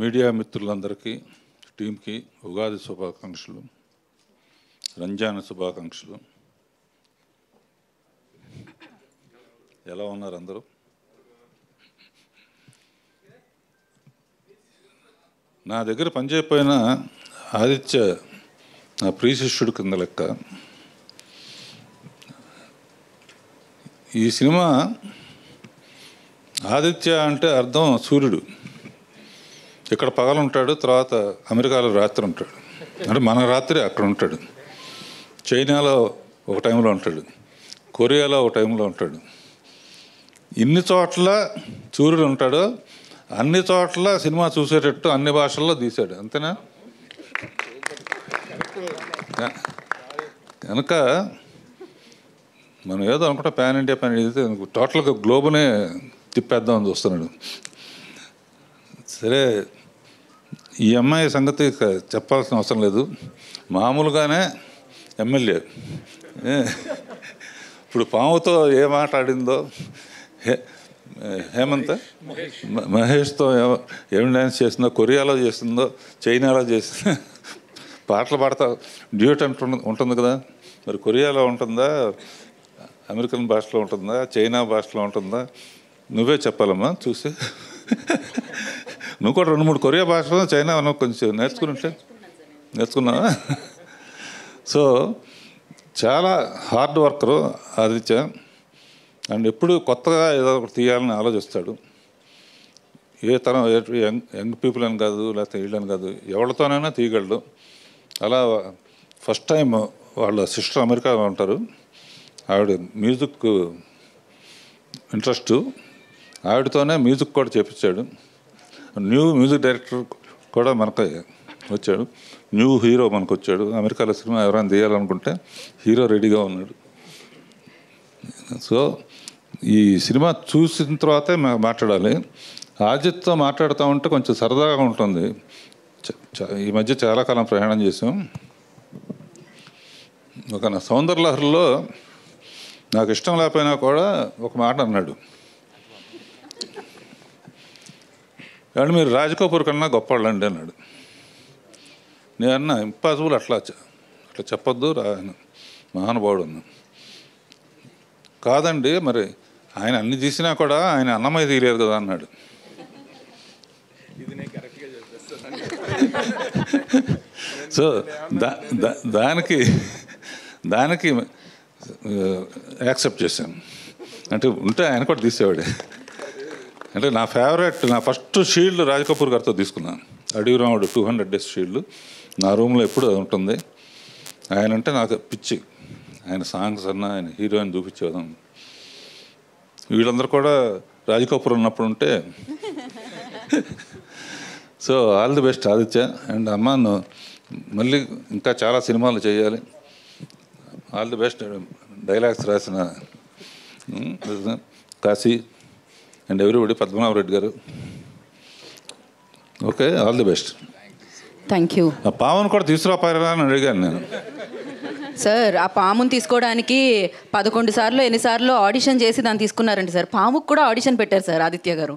Media మిత్రులందరికీ టీంకి ఉగాది శుభాకాంక్షలు, రంజాన్ శుభాకాంక్షలు. ఎలా ఉన్నారు అందరూ? నా దగ్గర పనిచేయకపోయిన ఆదిత్య నా ప్రియశిష్యుడు కింద లెక్క. ఈ సినిమా ఆదిత్య అంటే అర్థం సూర్యుడు. ఇక్కడ పగలు ఉంటాడు, తర్వాత అమెరికాలో రాత్రి ఉంటాడు. అంటే మన రాత్రి అక్కడ ఉంటాడు. చైనాలో ఒక టైంలో ఉంటాడు, కొరియాలో ఒక టైంలో ఉంటాడు. ఇన్ని చోట్ల సూర్యుడు ఉంటాడు, అన్ని చోట్ల సినిమా చూసేటట్టు అన్ని భాషల్లో తీశాడు. అంతేనా? కనుక మనం ఏదో అనుకుంటా ప్యాన్ ఇండియా టోటల్గా గ్లోబునే తిప్పేద్దామని చూస్తున్నాడు. సరే, ఈ అమ్మాయి సంగతి చెప్పాల్సిన అవసరం లేదు. మామూలుగానే ఎమ్మెల్యే. ఇప్పుడు పాముతో ఏ మాట ఆడిందో, హేమంత్ మహేష్తో ఏం డ్యాన్స్ చేసిందో, కొరియాలో చేసిందో, చైనాలో చేసిందో, పాటలు పాడతా డ్యూట్ ఉంటుంది కదా. మరి కొరియాలో ఉంటుందా, అమెరికన్ భాషలో ఉంటుందా, చైనా భాషలో ఉంటుందా? నువ్వే చెప్పాలమ్మా చూసి. నువ్వు కూడా 2-3 కొరియా భాషలో, చైనా కొంచెం నేర్చుకున్నావా? సో చాలా హార్డ్ వర్కరు ఆదిత్య. అండ్ ఎప్పుడు కొత్తగా ఏదో ఒకటి తీయాలని ఆలోచిస్తాడు. ఏ తరం యంగ్ పీపుల్ అని కాదు, లేకపోతే వీళ్ళని కాదు, ఎవరితోనైనా తీయగలడు. అలా ఫస్ట్ టైం వాళ్ళ సిస్టర్ అమెరికాలో ఉంటారు. ఆవిడ మ్యూజిక్ ఇంట్రెస్ట్, ఆవిడతోనే మ్యూజిక్ కూడా చేపించాడు. న్యూ మ్యూజిక్ డైరెక్టర్ కూడా మనకు వచ్చాడు, న్యూ హీరో మనకు వచ్చాడు. అమెరికాలో సినిమా ఎవరైనా తీయాలనుకుంటే హీరో రెడీగా ఉన్నాడు. సో ఈ సినిమా చూసిన తర్వాతే మాట్లాడాలి. ఆదిత్యతో మాట్లాడుతూ ఉంటే కొంచెం సరదాగా ఉంటుంది. ఈ మధ్య చాలా కాలం ప్రయాణం చేసాం. ఒక నా సౌందర్యలహరిలో నాకు ఇష్టం లేకపోయినా కూడా ఒక మాట అన్నాడు, కానీ మీరు రాజకపూర్ కన్నా గొప్పవాళ్ళండి అన్నాడు. నేను అన్నా ఇంపాసిబుల్, అట్లా చెప్పొద్దు, మహానుభావుడు అన్నా. కాదండి, మరి ఆయన అన్ని తీసినా కూడా ఆయన అన్నమయ్య తీయలేదు కదా అన్నాడు. సో దానికి యాక్సెప్ట్ చేశాను. అంటే ఉంటే ఆయన కూడా తీసేవాడే. అంటే నా ఫేవరెట్, నా ఫస్ట్ షీల్డ్ రాజకపూర్ గారితో తీసుకున్నాను. అడవి రాముడు 200 డేస్ షీల్డ్ నా రూమ్లో ఎప్పుడు అది ఉంటుంది. ఆయన అంటే నాకు పిచ్చి. ఆయన సాంగ్స్ అన్నా, ఆయన హీరోయిన్ చూపించేదాం. వీళ్ళందరూ కూడా రాజకపూర్ ఉన్నప్పుడు ఉంటే. So all the best Aditya. And అమ్మాను మళ్ళీ ఇంకా చాలా సినిమాలు చేయాలి. All the best. డైలాగ్స్ రాసిన కాశీ అండ్ ఎవ్రీబడి, పద్మనాభరెడ్డి గారు. Okay, all the best. Thank you. ఆ పామును కూడా తీసుకురాపారా అని అడిగాను నేను. సార్, ఆ పాముని తీసుకోవడానికి 11 సార్లు ఎన్నిసార్లు ఆడిషన్ చేసి దాన్ని తీసుకున్నారండి సార్. పాముకు కూడా ఆడిషన్ పెట్టారు సార్ ఆదిత్య గారు.